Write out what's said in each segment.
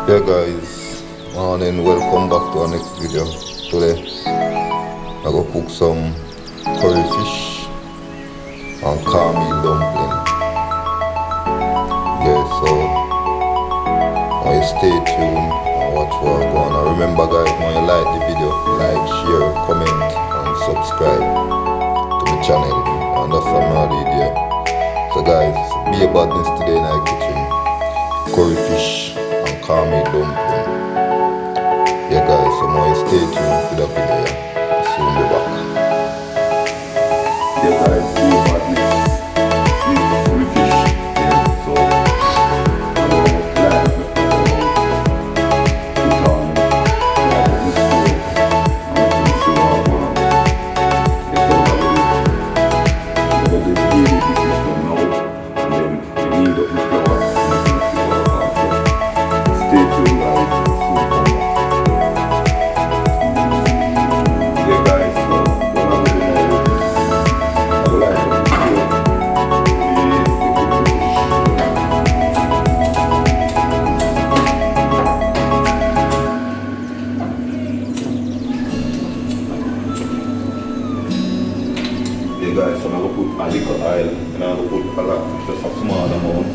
Yeah guys, morning, welcome back to our next video. Today I go cook some curry fish and cornmeal dumpling. Yeah, so I stay tuned and watch what I go on. And remember guys, when you like the video, like, share, comment and subscribe to my channel. And that's another idea. So guys, be a badness today in our kitchen. Curry fish and cornmeal dumpling. Yeah guys, so more stay tuned for the video. I'll soon be back. Yeah guys, be a badness. This is curry fish. Yeah, so I don't know what live put on live on the stove. I'm going to show how it's going to be really big now. And then you need up the flour. Stay tuned guys, soon come back. Yeah guys, so when I'm doing I would like to show the yeah guys, so I'm going to put a little oil and I'm going to put a lot, just a small amount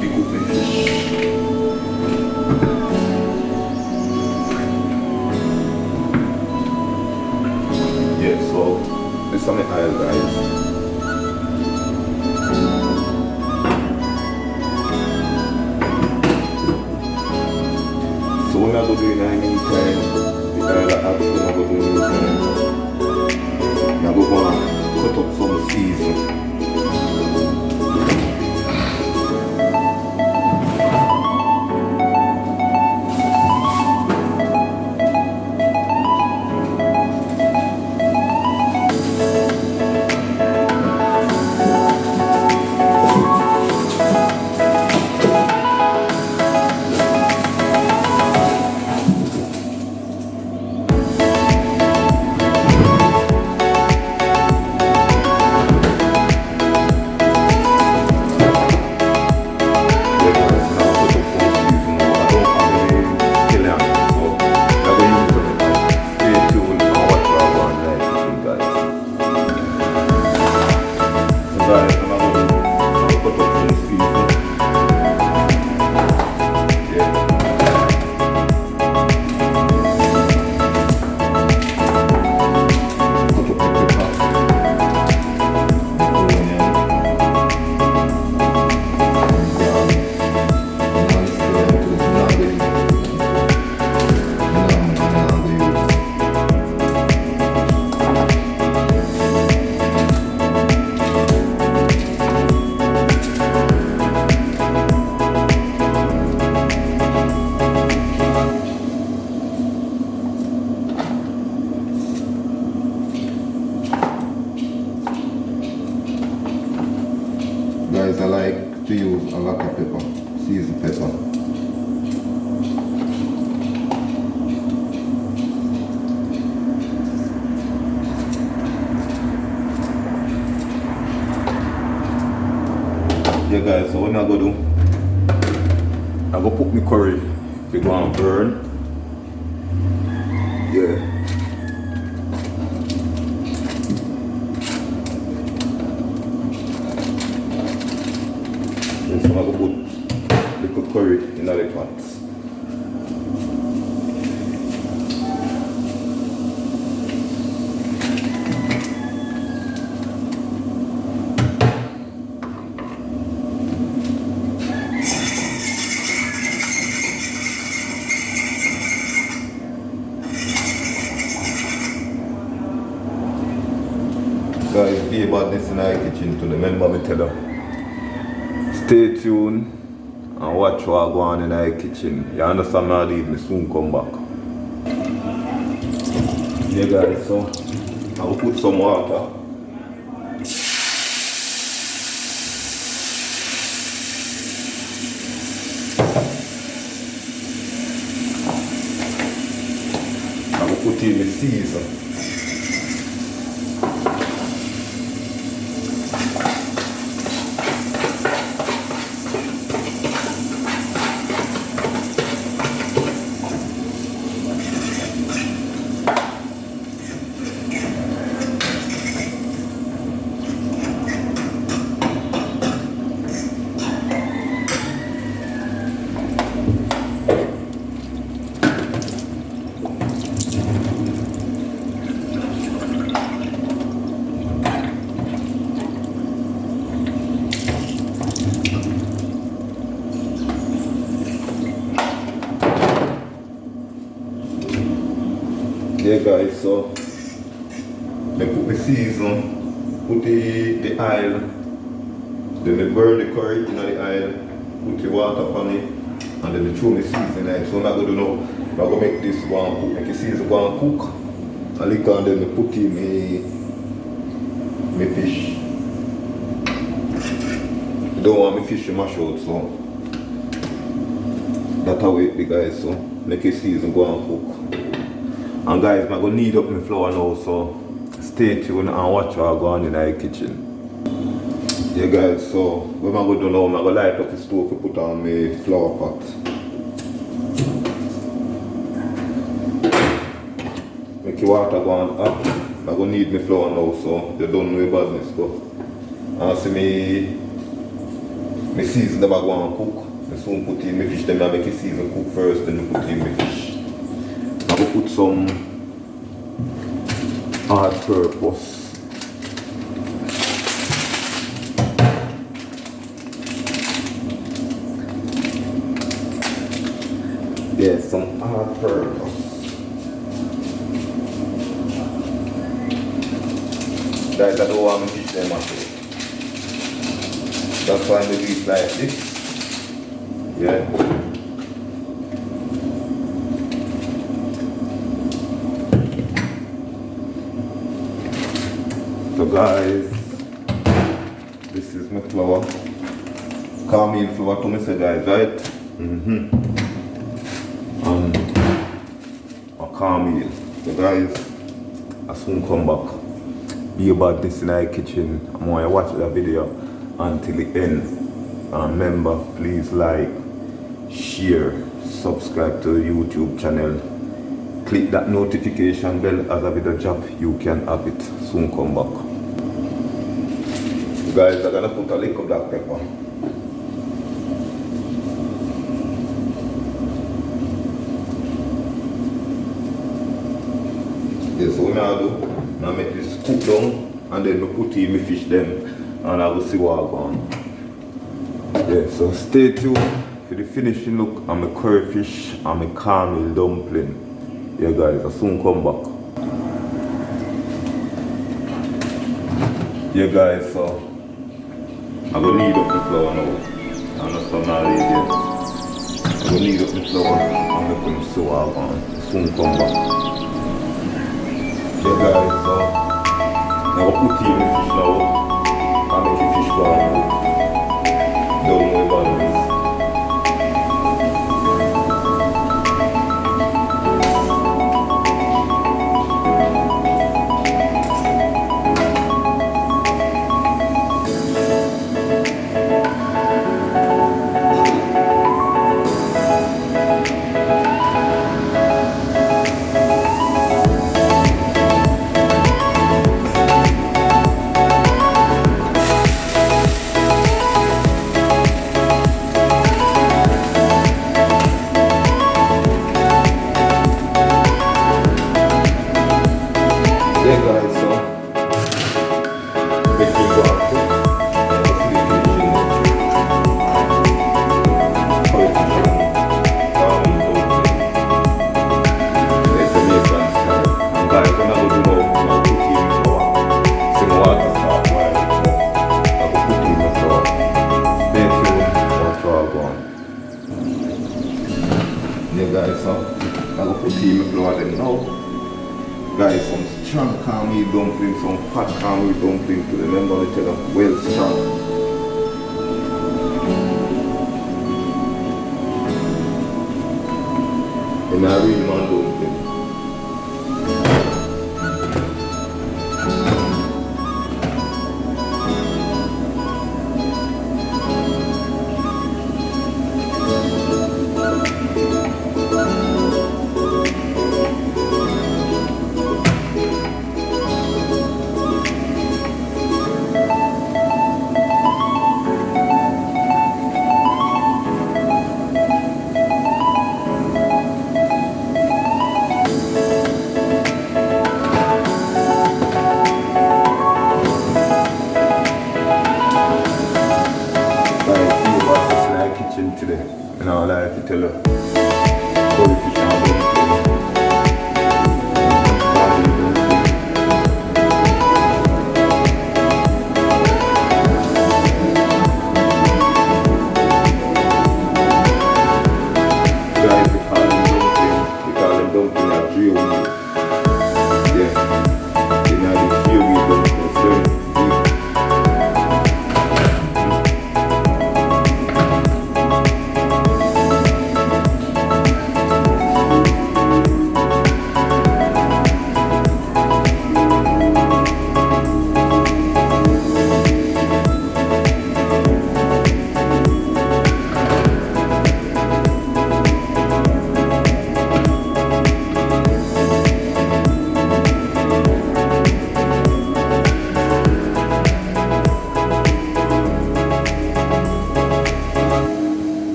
to cook the fish. Yeah, so this is my oil guys. So when I go do it in time, the oil I add when I go do it I go cut up some seasoning. Guys, I like to use a lot of pepper, seasoned pepper. Yeah guys, so what I go do, I go put my curry if it go and burn. Yeah. So I'm going to put little curry in the pots. Guys, be about this in our kitchen to remember me tell you. Stay tuned and watch what I go on in our kitchen. You understand me? Me soon come back. Yeah guys, so I will put some water. I will put in the season. Yeah guys, so I put the season, put the oil, then I burn the curry in the oil, put the water on it, and then I throw the season in it. So I'm not going to know, I'm going to make this go and cook, make the season go and cook, and later on then I put in my fish. I don't want my fish to mash out, so that's how it be guys, so make the season go and cook. And guys, I'm going to knead up my flour now, so stay tuned and watch what I go on in the kitchen. Yeah guys, so what I'm going to do now, I'm going to light up the stove to put on my flour pot. Make the water go on up. I'm going to knead my flour now, so you don't know your business stuff. And see me season them I go and cook. I soon put in my fish, then I make the season cook first, then I put in my fish. I will put some all-purpose. Yeah, some all-purpose. Guys, I don't want to fish them at all. That's why I do it like this. Yeah. So guys, this is my flour. Cornmeal flour to me say guys, right? And a cornmeal. So guys, I soon come back. Be about this in the kitchen. I'm going to watch the video until the end. And remember, please like, share, subscribe to the YouTube channel. Click that notification bell as a video drop, you can have it. Soon come back. Guys, I'm gonna put a little black pepper. Yes, so what I do, I make this cook down and then I put in my fish then and I will see what I go on. Yeah, so stay tuned for the finishing look on my curry fish and my cornmeal dumpling. Yeah guys, I'll soon come back. Yeah guys, so I'm gonna knead up the flour now. I'm not some knowledge yet. I'm gonna knead up the flour and make them so I'll soon come back. Yeah guys, so I'm gonna put in the fish now and make the fish go and cook. Don't worry about this. Yeah guys, so making go out cook. It's Jamaican style. And guys, when I go to know, I'll put in the flour. So the water start boiling. I will put in the flour. Stay tuned, watch what I go on. Yeah guys, so I will put in the flour then now. Guys, some strong cornmeal dumpling, some fat cornmeal dumpling to remember to tell them well strong. And I really man dumpling. Today, and I'll lie to tell her.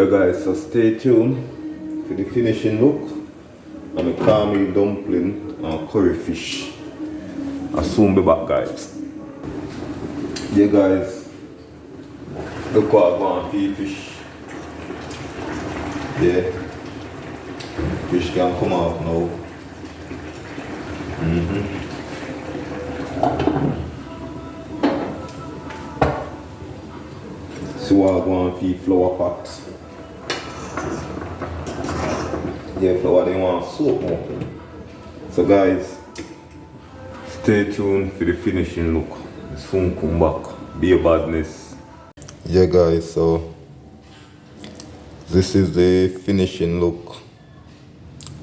Yeah guys, so stay tuned for the finishing look. I'm a cornmeal dumpling and curry fish. I'll soon be back guys. Yeah guys, look what I want for fish. Yeah, fish can come out now. So what I want for flour pots. Yeah, flour they want soap more. So guys, stay tuned for the finishing look. Soon come back. Be a badness. Yeah guys, so this is the finishing look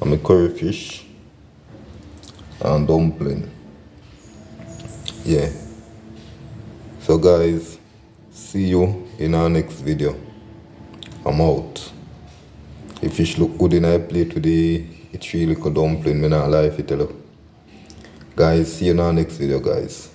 of my curry fish and dumpling. Yeah. So guys, see you in our next video. I'm out. The fish look good in a plate with the three little dumpling. Me not lie if you tell you. Guys, see you in our next video guys.